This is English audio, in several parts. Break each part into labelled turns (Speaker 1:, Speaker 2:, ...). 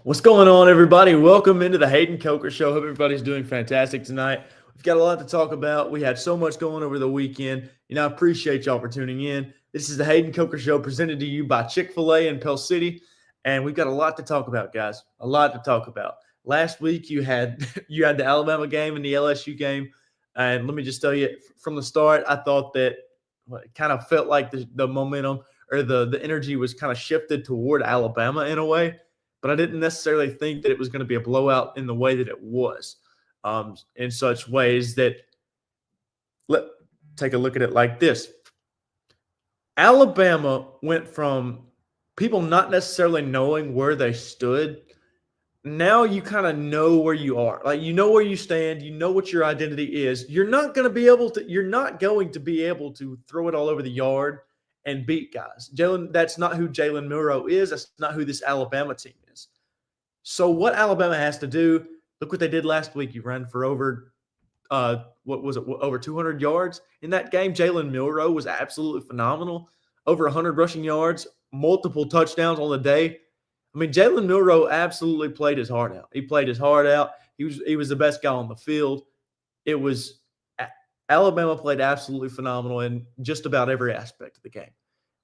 Speaker 1: What's going on, everybody? Welcome into the Hayden Coker Show. Hope everybody's doing fantastic tonight. We've got a lot to talk about. We had so much going over the weekend. I appreciate y'all for tuning in. This is the Hayden Coker Show presented to you by Chick-fil-A in Pell City. And we've got a lot to talk about, guys. A lot to talk about. Last week you had the Alabama game and the LSU game. And let me just tell you, from the start, I thought that it kind of felt like the momentum or the energy was kind of shifted toward Alabama in a way. But I didn't necessarily think that it was going to be a blowout in the way that it was, in such ways that let's take a look at it like this. Alabama went from people not necessarily knowing where they stood. Now you kind of know where you are. Like, you know where you stand. You know what your identity is. You're not going to be able to throw it all over the yard and beat guys. That's not who Jalen Milroe is. That's not who this Alabama team is. So what Alabama has to do, look what they did last week. You ran for over, over 200 yards in that game. Jalen Milroe was absolutely phenomenal. Over 100 rushing yards, multiple touchdowns on the day. I mean, Jalen Milroe absolutely played his heart out. He played his heart out. He was the best guy on the field. Alabama played absolutely phenomenal in just about every aspect of the game.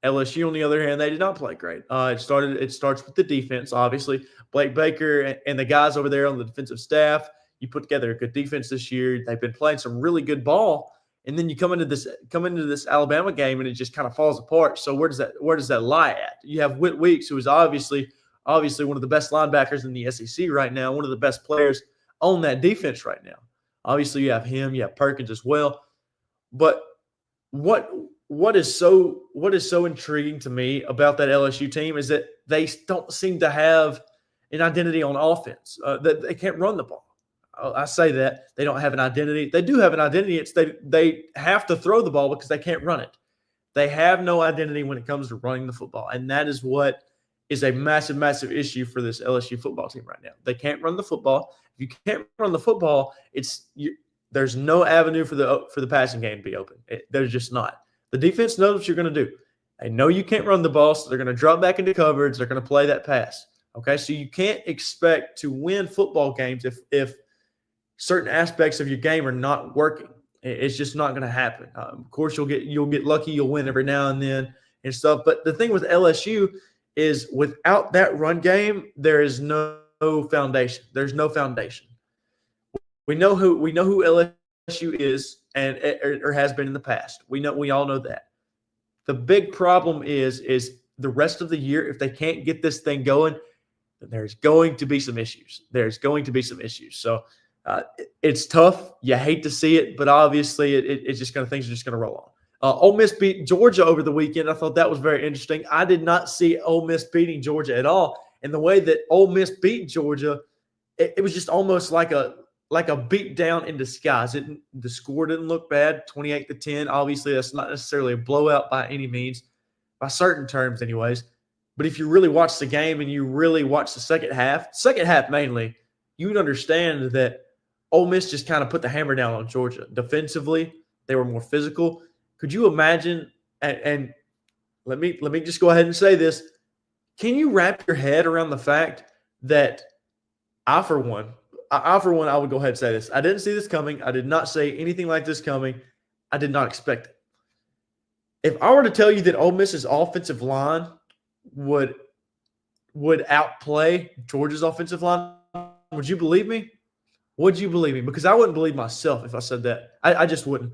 Speaker 1: LSU, on the other hand, they did not play great. It starts with the defense, obviously. Blake Baker and the guys over there on the defensive staff, you put together a good defense this year. They've been playing some really good ball, and then you come into this Alabama game and it just kind of falls apart. So where does that lie at? You have Whit Weeks, who is obviously one of the best linebackers in the SEC right now, one of the best players on that defense right now. Obviously, you have him, you have Perkins as well. But what is so intriguing to me about that LSU team is that they don't seem to have an identity on offense. That they can't run the ball. I say that they don't have an identity. They do have an identity. It's they have to throw the ball because they can't run it. They have no identity when it comes to running the football, and that is what is a massive, massive issue for this LSU football team right now. They can't run the football. If you can't run the football, there's no avenue for the passing game to be open. There's just not. The defense knows what you're going to do. They know you can't run the ball, so they're going to drop back into coverage. They're going to play that pass. Okay, so you can't expect to win football games if certain aspects of your game are not working. It's just not going to happen. Of course, you'll get lucky. You'll win every now and then and stuff. But the thing with LSU is without that run game, there is no foundation. There's no foundation. We know who LSU is or has been in the past. We all know that. The big problem is the rest of the year. If they can't get this thing going, then there's going to be some issues. So it's tough. You hate to see it, but obviously it's just things are just going to roll on. Ole Miss beat Georgia over the weekend. I thought that was very interesting. I did not see Ole Miss beating Georgia at all. And the way that Ole Miss beat Georgia, it was just almost like a beat down in disguise. The score didn't look bad, 28-10. Obviously, that's not necessarily a blowout by any means, by certain terms anyways. But if you really watch the game and you really watch the second half mainly, you would understand that Ole Miss just kind of put the hammer down on Georgia. Defensively, they were more physical. Could you imagine, and let me just go ahead and say this, can you wrap your head around the fact that I, for one, I would go ahead and say this. I didn't see this coming. I did not say anything like this coming. I did not expect it. If I were to tell you that Ole Miss's offensive line would outplay Georgia's offensive line, would you believe me? Would you believe me? Because I wouldn't believe myself if I said that. I just wouldn't.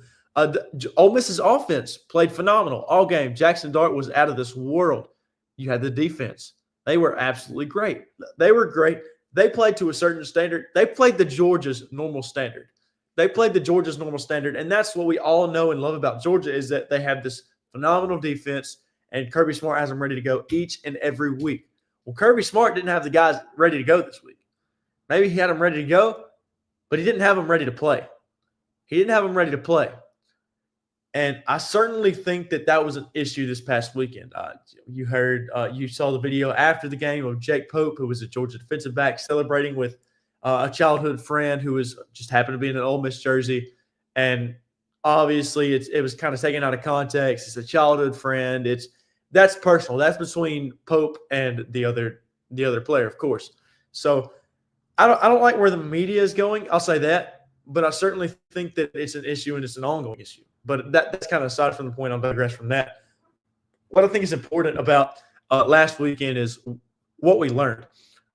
Speaker 1: Ole Miss's offense played phenomenal all game. Jackson Dart was out of this world. You had the defense. They were absolutely great. They were great. They played to a certain standard. They played the Georgia's normal standard. And that's what we all know and love about Georgia is that they have this phenomenal defense, and Kirby Smart has them ready to go each and every week. Well, Kirby Smart didn't have the guys ready to go this week. Maybe he had them ready to go, but he didn't have them ready to play. And I certainly think that was an issue this past weekend. You saw the video after the game of Jake Pope, who was a Georgia defensive back, celebrating with a childhood friend who was just happened to be in an Ole Miss jersey. And obviously it was kind of taken out of context. It's a childhood friend. That's personal. That's between Pope and the other player, of course. So I don't like where the media is going. I'll say that, but I certainly think that it's an issue and it's an ongoing issue. But that's kind of aside from the point. I'll digress from that. What I think is important about last weekend is what we learned.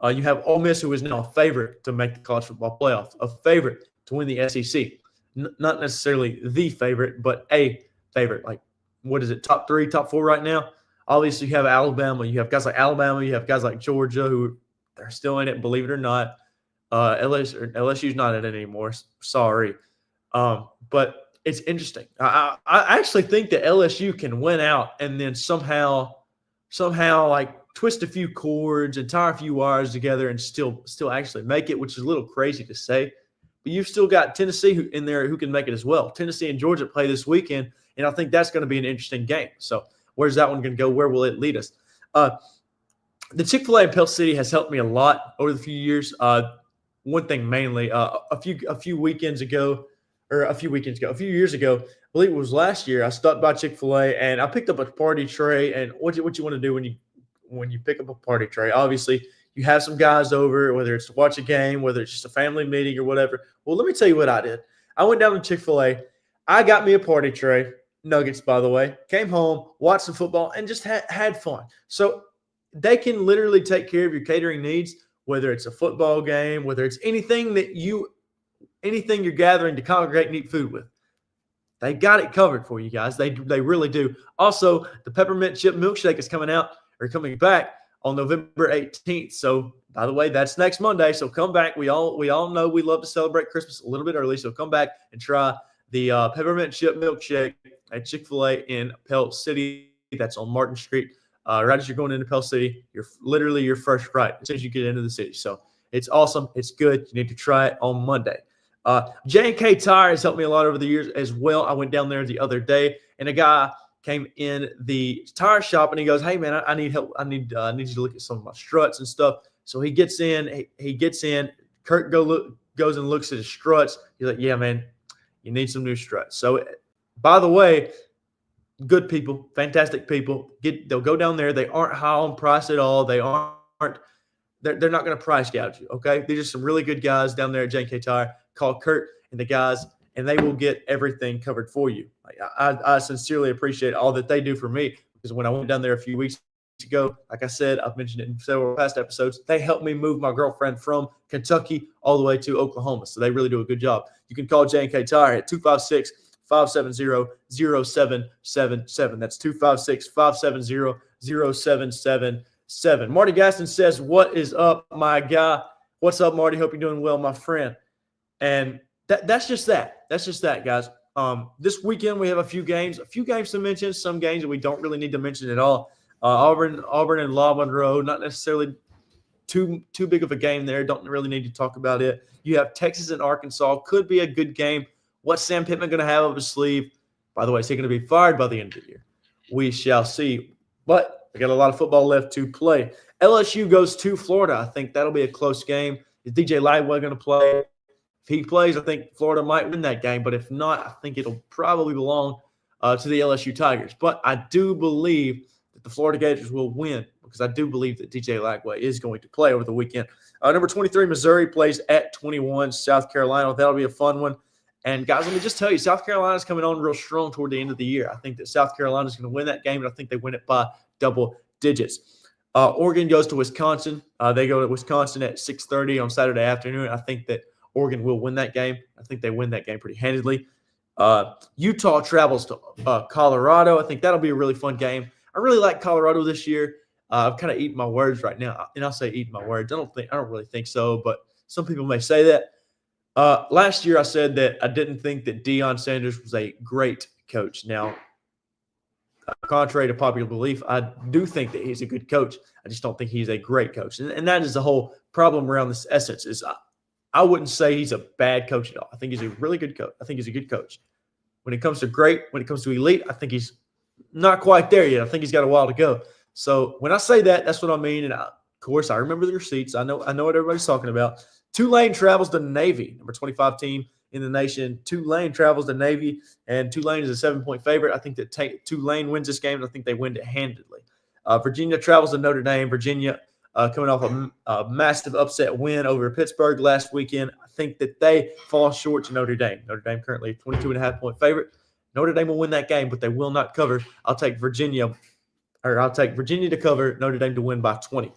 Speaker 1: You have Ole Miss, who is now a favorite to make the college football playoff, a favorite to win the SEC. Not necessarily the favorite, but a favorite. Like, what is it, top 3, top 4 right now? Obviously, you have Alabama. You have guys like Alabama. You have guys like Georgia, who they're still in it, believe it or not. LSU's not in it anymore. Sorry. But it's interesting. I actually think that LSU can win out and then somehow like twist a few cords and tie a few wires together and still actually make it, which is a little crazy to say. But you've still got Tennessee in there who can make it as well. Tennessee and Georgia play this weekend, and I think that's going to be an interesting game. So where's that one going to go? Where will it lead us? The Chick-fil-A in Pell City has helped me a lot over the few years. One thing mainly, a few years ago, I believe it was last year, I stopped by Chick-fil-A and I picked up a party tray. And what you want to do when you pick up a party tray? Obviously, you have some guys over, whether it's to watch a game, whether it's just a family meeting or whatever. Well, let me tell you what I did. I went down to Chick-fil-A. I got me a party tray, nuggets, by the way, came home, watched some football, and just had fun. So they can literally take care of your catering needs, whether it's a football game, whether it's anything you're gathering to congregate and eat food with. They got it covered for you guys. They really do. Also, the peppermint chip milkshake is coming back on November 18th. So, by the way, that's next Monday. So come back. We all know we love to celebrate Christmas a little bit early. So come back and try the peppermint chip milkshake at Chick-fil-A in Pell City. That's on Martin Street. Right as you're going into Pell City, you're literally your first right as soon as you get into the city. So it's awesome. It's good. You need to try it on Monday. J&K Tire has helped me a lot over the years as well. I went down there the other day, and a guy came in the tire shop, and he goes, "Hey, man, I need help. I need you to look at some of my struts and stuff." So he gets in. Kurt goes and looks at his struts. He's like, "Yeah, man, you need some new struts." So, by the way, good people, fantastic people. They'll go down there. They aren't high on price at all. They're not going to price gouge you, okay? These are some really good guys down there at J&K Tire. Call Kurt and the guys, and they will get everything covered for you. I sincerely appreciate all that they do for me, because when I went down there a few weeks ago, like I said, I've mentioned it in several past episodes, they helped me move my girlfriend from Kentucky all the way to Oklahoma. So they really do a good job. You can call J&K Tire at 256-570-0777. That's 256-570-0777. Marty Gaston says, "What is up, my guy?" What's up, Marty? Hope you're doing well, my friend. And that's just that. That's just that, guys. This weekend we have a few games to mention, some games that we don't really need to mention at all. Auburn and La Monroe, not necessarily too big of a game there. Don't really need to talk about it. You have Texas and Arkansas. Could be a good game. What's Sam Pittman going to have up his sleeve? By the way, is he going to be fired by the end of the year? We shall see. But we got a lot of football left to play. LSU goes to Florida. I think that'll be a close game. Is DJ Lightway going to play? If he plays, I think Florida might win that game. But if not, I think it'll probably belong to the LSU Tigers. But I do believe that the Florida Gators will win, because I do believe that DJ Lightway is going to play over the weekend. Number 23, Missouri plays at 21, South Carolina. That'll be a fun one. And, guys, let me just tell you, South Carolina's coming on real strong toward the end of the year. I think that South Carolina's going to win that game, and I think they win it by double digits. Oregon goes to Wisconsin. They go to Wisconsin at 6:30 on Saturday afternoon. I think that Oregon will win that game. I think they win that game pretty handedly. Utah travels to Colorado. I think that'll be a really fun game. I really like Colorado this year. I've kind of eaten my words right now, and I'll say eating my words. I don't really think so, but some people may say that. Last year I said that I didn't think that Deion Sanders was a great coach. Now, contrary to popular belief, I do think that he's a good coach. I just don't think he's a great coach. And that is the whole problem around this essence is I wouldn't say he's a bad coach at all. I think he's a really good coach. I think he's a good coach. When it comes to great, when it comes to elite, I think he's not quite there yet. I think he's got a while to go. So when I say that, that's what I mean. And of course, I remember the receipts. I know what everybody's talking about. Tulane travels to Navy, number 25 team in the nation. Tulane travels to Navy, and Tulane is a 7-point favorite. I think that Tulane wins this game, and I think they win it handedly. Virginia travels to Notre Dame. Virginia coming off a massive upset win over Pittsburgh last weekend. I think that they fall short to Notre Dame. Notre Dame currently a 22.5-point favorite. Notre Dame will win that game, but they will not cover. I'll take Virginia to cover, Notre Dame to win by 20.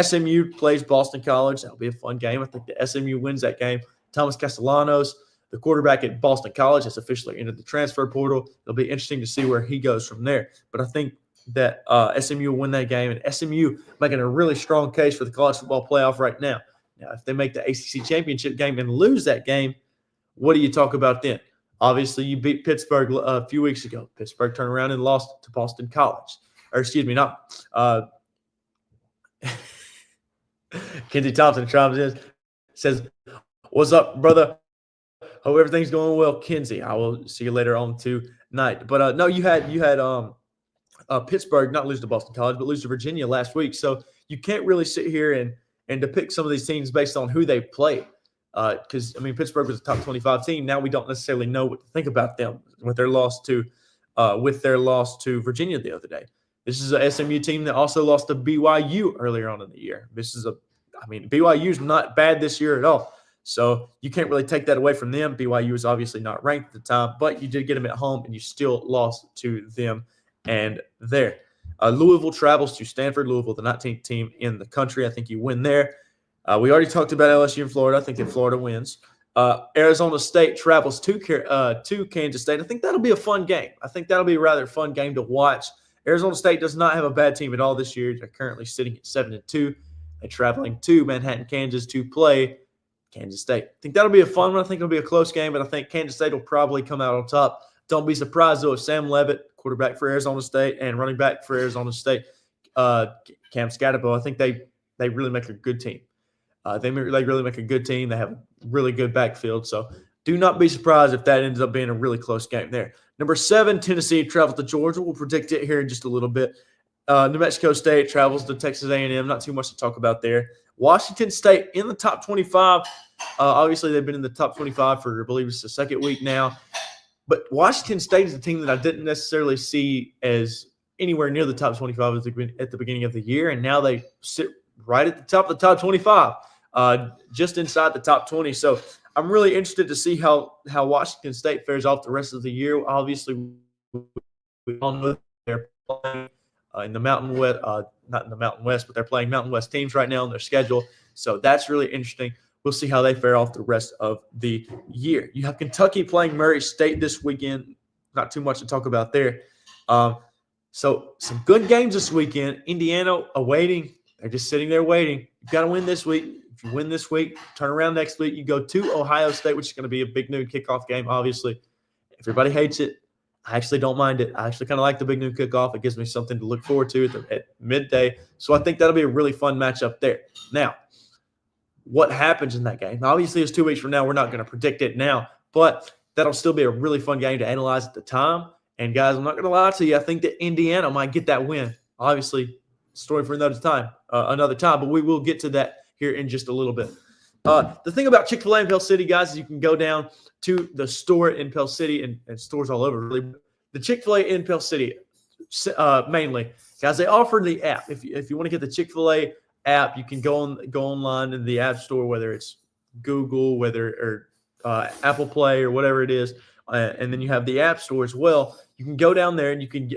Speaker 1: SMU plays Boston College. That'll be a fun game. I think the SMU wins that game. Thomas Castellanos, the quarterback at Boston College, has officially entered the transfer portal. It'll be interesting to see where he goes from there. But I think that SMU will win that game, and SMU making a really strong case for the college football playoff right now. Now, if they make the ACC championship game and lose that game, what do you talk about then? Obviously, you beat Pittsburgh a few weeks ago. Pittsburgh turned around and lost to Boston College. Or excuse me, not Kenzie Thompson chimes in, says, "What's up, brother? Hope everything's going well, Kenzie. I will see you later on tonight." But no, you had Pittsburgh not lose to Boston College, but lose to Virginia last week. So you can't really sit here and depict some of these teams based on who they played. Because Pittsburgh was a top 25 team. Now we don't necessarily know what to think about them with their loss to Virginia the other day. This is a SMU team that also lost to BYU earlier on in the year. BYU's not bad this year at all. So you can't really take that away from them. BYU is obviously not ranked at the time, but you did get them at home, and you still lost to them and there. Louisville travels to Stanford. Louisville, the 19th team in the country. I think you win there. We already talked about LSU and Florida. I think that Florida wins. Arizona State travels to Kansas State. I think that'll be a fun game. I think that'll be a rather fun game to watch. Arizona State does not have a bad team at all this year. They're currently sitting at 7-2. They're traveling to Manhattan, Kansas to play Kansas State. I think that'll be a fun one. I think it'll be a close game, but I think Kansas State will probably come out on top. Don't be surprised, though, if Sam Levitt, quarterback for Arizona State, and running back for Arizona State, Cam Scatterbo, I think they really make a good team. They really make a good team. They have a really good backfield. So do not be surprised if that ends up being a really close game there. Number 7, Tennessee travels to Georgia. We'll predict it here in just a little bit. New Mexico State travels to Texas A&M. Not too much to talk about there. Washington State in the top 25. Obviously, they've been in the top 25 for, I believe it's the second week now. But Washington State is a team that I didn't necessarily see as anywhere near the top 25 at the beginning of the year, and now they sit right at the top of the top 25, just inside the top 20. So I'm really interested to see how Washington State fares off the rest of the year. Obviously, we all know they're playing in the Mountain West, not in the Mountain West, but they're playing Mountain West teams right now on their schedule. So that's really interesting. We'll see how they fare off the rest of the year. You have Kentucky playing Murray State this weekend. Not too much to talk about there. So some good games this weekend. Indiana awaiting. They're just sitting there waiting. You've got to win this week. If you win this week, turn around next week. You go to Ohio State, which is going to be a big noon kickoff game, obviously. Everybody hates it. I actually don't mind it. I actually kind of like the big noon kickoff. It gives me something to look forward to at midday. So I think that'll be a really fun matchup there. Now, what happens in that game? Obviously, it's 2 weeks from now. We're not going to predict it now, but that'll still be a really fun game to analyze at the time. And, guys, I'm not going to lie to you. I think that Indiana might get that win. Obviously, story for another time, but we will get to that here in just a little bit. The thing about Chick-fil-A in Pell City, guys, is you can go down to the store in Pell City and stores all over, really. The Chick-fil-A in Pell City, mainly, guys, they offer the app. If you want to get the Chick-fil-A app, you can go online in the App Store, whether it's Google, or Apple Play, or whatever it is, and then you have the App Store as well. You can go down there and you can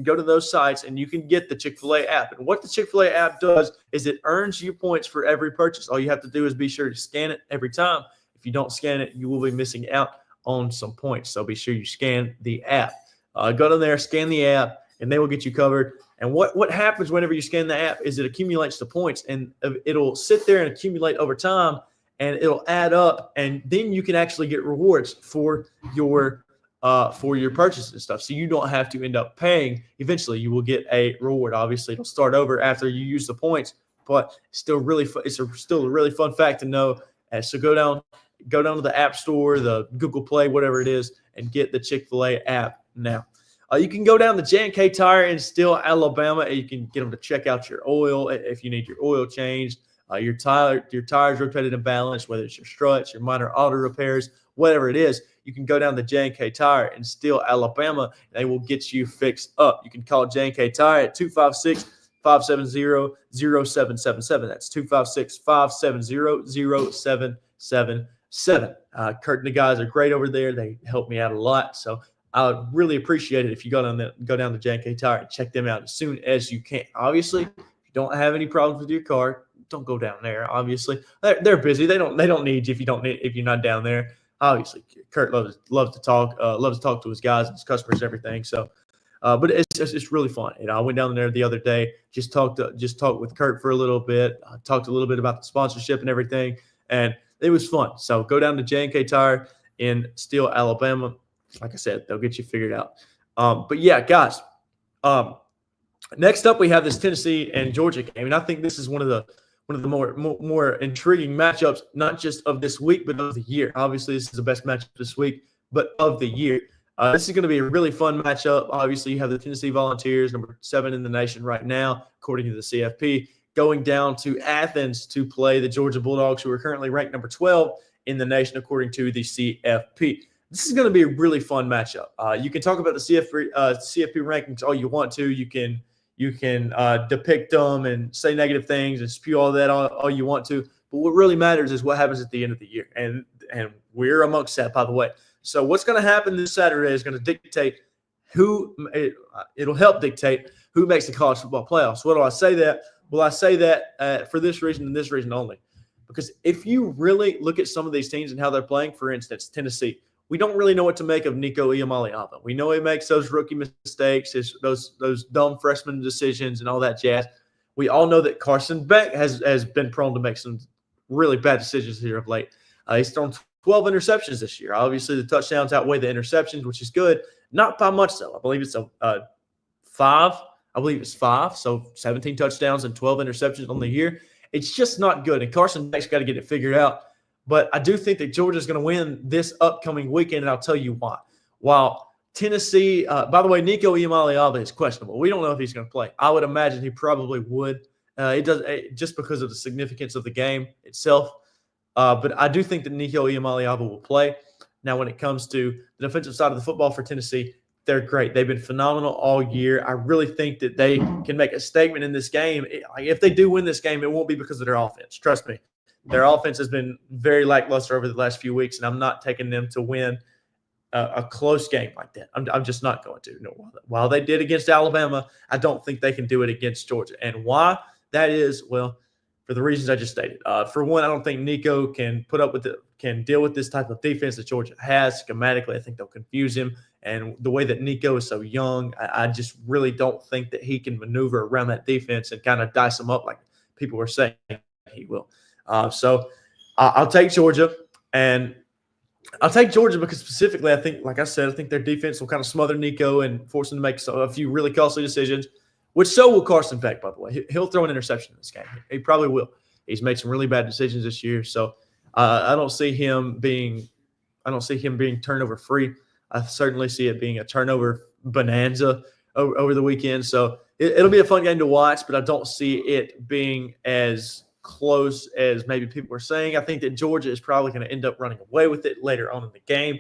Speaker 1: go to those sites and you can get the Chick-fil-A app. And what the Chick-fil-A app does is it earns you points for every purchase. All you have to do is be sure to scan it every time. If you don't scan it, you will be missing out on some points. So be sure you scan the app. Go down there, scan the app, and they will get you covered. And what happens whenever you scan the app is it accumulates the points, and it'll sit there and accumulate over time, and it'll add up, and then you can actually get rewards for your purchases and stuff. So you don't have to end up paying. Eventually, you will get a reward. Obviously, it'll start over after you use the points, but still still a really fun fact to know. And so go down to the App Store, the Google Play, whatever it is, and get the Chick-fil-A app now. You can go down to J&K Tire in Still, Alabama, and you can get them to check out your oil if you need your oil changed, your tires rotated and balanced, whether it's your struts, your minor auto repairs, whatever it is. You can go down to J&K Tire in Still, Alabama, and they will get you fixed up. You can call J&K Tire at 256-570-0777. That's 256-570-0777. Kurt and the guys are great over there. They help me out a lot. So I would really appreciate it if you go down to J&K Tire and check them out as soon as you can. Obviously, if you don't have any problems with your car, don't go down there. Obviously, they're busy. They don't need you if you're not down there. Obviously, Kurt loves to talk to his guys and his customers and everything. So, but it's really fun. I went down there the other day, just talked with Kurt for a little bit, talked a little bit about the sponsorship and everything, and it was fun. So go down to J&K Tire in Steele, Alabama. Like I said, they'll get you figured out. But yeah, guys. Next up, we have this Tennessee and Georgia game, and I think this is one of the more intriguing matchups, not just of this week, but of the year. Obviously, this is the best matchup this week, but of the year. This is going to be a really fun matchup. Obviously, you have the Tennessee Volunteers, number 7 in the nation right now, according to the CFP, going down to Athens to play the Georgia Bulldogs, who are currently ranked number 12 in the nation, according to the CFP. This is going to be a really fun matchup. You can talk about the CFP rankings all you want to. You can depict them and say negative things and spew all that all you want to. But what really matters is what happens at the end of the year. And we're amongst that, by the way. So what's going to happen this Saturday is going to dictate it'll help dictate who makes the college football playoffs. What do I say that? Well, I say that for this reason and this reason only. Because if you really look at some of these teams and how they're playing, for instance, Tennessee, we don't really know what to make of Nico Iamaleava. We know he makes those rookie mistakes, those dumb freshman decisions and all that jazz. We all know that Carson Beck has been prone to make some really bad decisions here of late. He's thrown 12 interceptions this year. Obviously, the touchdowns outweigh the interceptions, which is good. Not by much, though. I believe it's 5. I believe it's 5. So 17 touchdowns and 12 interceptions on the year. It's just not good. And Carson Beck's got to get it figured out. But I do think that Georgia's going to win this upcoming weekend, and I'll tell you why. While Tennessee, by the way, Nico Iamaleava is questionable. We don't know if he's going to play. I would imagine he probably would. Just because of the significance of the game itself. But I do think that Nico Iamaleava will play. Now, when it comes to the defensive side of the football for Tennessee, they're great. They've been phenomenal all year. I really think that they can make a statement in this game. If they do win this game, it won't be because of their offense. Trust me. Their offense has been very lackluster over the last few weeks, and I'm not taking them to win a close game like that. I'm just not going to. No, while they did against Alabama, I don't think they can do it against Georgia. And why? That is, well, for the reasons I just stated. For one, I don't think Nico can deal with this type of defense that Georgia has. Schematically, I think they'll confuse him. And the way that Nico is so young, I just really don't think that he can maneuver around that defense and kind of dice them up like people were saying he will. So I'll take Georgia, and I'll take Georgia because specifically, I think, like I said, I think their defense will kind of smother Nico and force him to make a few really costly decisions, which so will Carson Beck, by the way. He'll throw an interception in this game. He probably will. He's made some really bad decisions this year, so I don't see him being turnover free. I certainly see it being a turnover bonanza over the weekend. So it'll be a fun game to watch, but I don't see it being as close as maybe people were saying. I think that Georgia is probably going to end up running away with it later on in the game,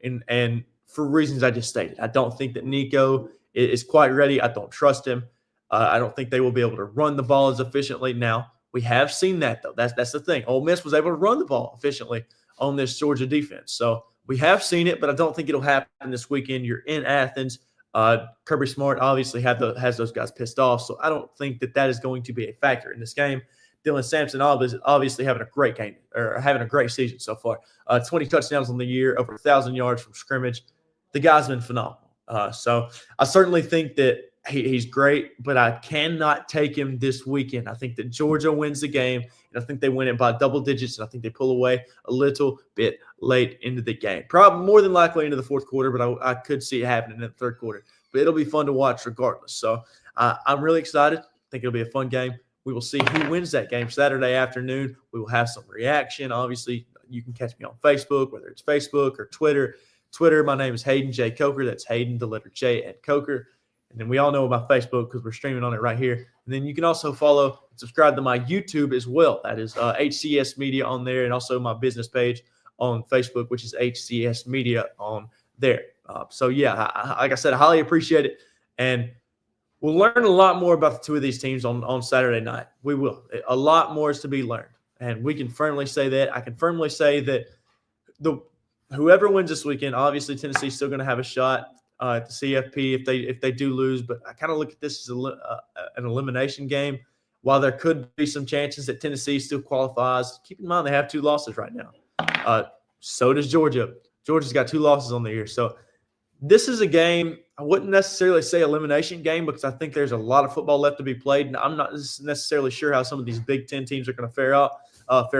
Speaker 1: and for reasons I just stated. I don't think that Nico is quite ready. I don't trust him. I don't think they will be able to run the ball as efficiently. Now, we have seen that, though. That's the thing. Ole Miss was able to run the ball efficiently on this Georgia defense. So we have seen it, but I don't think it'll happen this weekend. You're in Athens. Kirby Smart obviously has those guys pissed off, so I don't think that is going to be a factor in this game. Dylan Sampson obviously having a great game or having a great season so far. 20 touchdowns on the year, over 1,000 yards from scrimmage. The guy's been phenomenal. So I certainly think that he's great, but I cannot take him this weekend. I think that Georgia wins the game, and I think they win it by double digits, and I think they pull away a little bit late into the game. Probably more than likely into the fourth quarter, but I could see it happening in the third quarter. But it'll be fun to watch regardless. So I'm really excited. I think it'll be a fun game. We will see who wins that game Saturday afternoon. We will have some reaction. Obviously, you can catch me on Facebook, whether it's Facebook or Twitter. Twitter, my name is Hayden J. Coker. That's Hayden, the letter J, and Coker. And then we all know about Facebook because we're streaming on it right here. And then you can also follow and subscribe to my YouTube as well. That is HCS Media on there, and also my business page on Facebook, which is HCS Media on there. So, yeah, like I said, I highly appreciate it. And We'll learn a lot more about the two of these teams on Saturday night. We will. A lot more is to be learned. And we can firmly say that. I can firmly say that whoever wins this weekend, obviously Tennessee's still going to have a shot at the CFP if they do lose. But I kind of look at this as an elimination game. While there could be some chances that Tennessee still qualifies, keep in mind they have 2 losses right now. So does Georgia. Georgia's got 2 losses on the year. So this is a game, I wouldn't necessarily say elimination game because I think there's a lot of football left to be played. And I'm not necessarily sure how some of these Big Ten teams are going to fare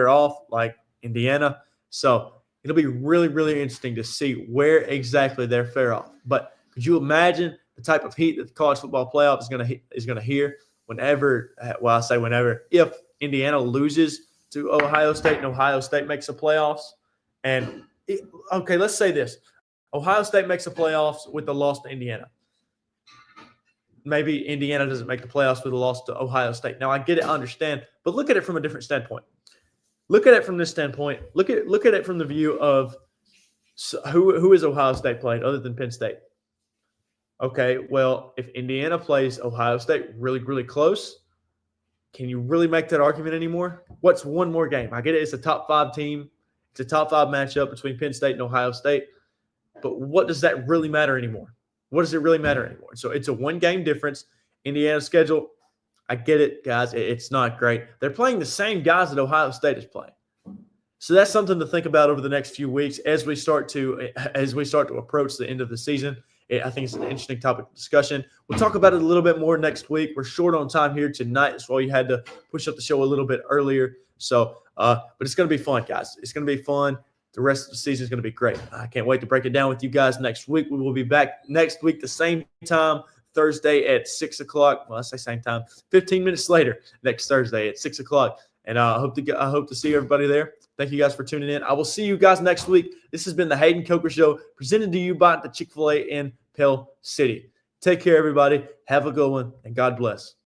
Speaker 1: off, like Indiana. So it'll be really, really interesting to see where exactly they're fare off. But could you imagine the type of heat that the college football playoff is going to hear whenever, well, I say whenever, if Indiana loses to Ohio State and Ohio State makes the playoffs? And, okay, let's say this. Ohio State makes the playoffs with the loss to Indiana. Maybe Indiana doesn't make the playoffs with a loss to Ohio State. Now, I get it, I understand, but look at it from a different standpoint. Look at it from this standpoint. Look at it from the view of who is Ohio State playing other than Penn State? Okay, well, if Indiana plays Ohio State really, really close, can you really make that argument anymore? What's one more game? I get it. It's a top 5 team. It's a top 5 matchup between Penn State and Ohio State. But what does that really matter anymore? What does it really matter anymore? So it's a 1-game difference. Indiana's schedule, I get it, guys. It's not great. They're playing the same guys that Ohio State is playing. So that's something to think about over the next few weeks as we start to approach the end of the season. I think it's an interesting topic of discussion. We'll talk about it a little bit more next week. We're short on time here tonight. That's why you had to push up the show a little bit earlier. So, but it's going to be fun, guys. It's going to be fun. The rest of the season is going to be great. I can't wait to break it down with you guys next week. We will be back next week the same time, Thursday at 6 o'clock. Well, I say same time, 15 minutes later, next Thursday at 6 o'clock. And I hope to see everybody there. Thank you guys for tuning in. I will see you guys next week. This has been the Hayden Coker Show, presented to you by the Chick-fil-A in Pell City. Take care, everybody. Have a good one, and God bless.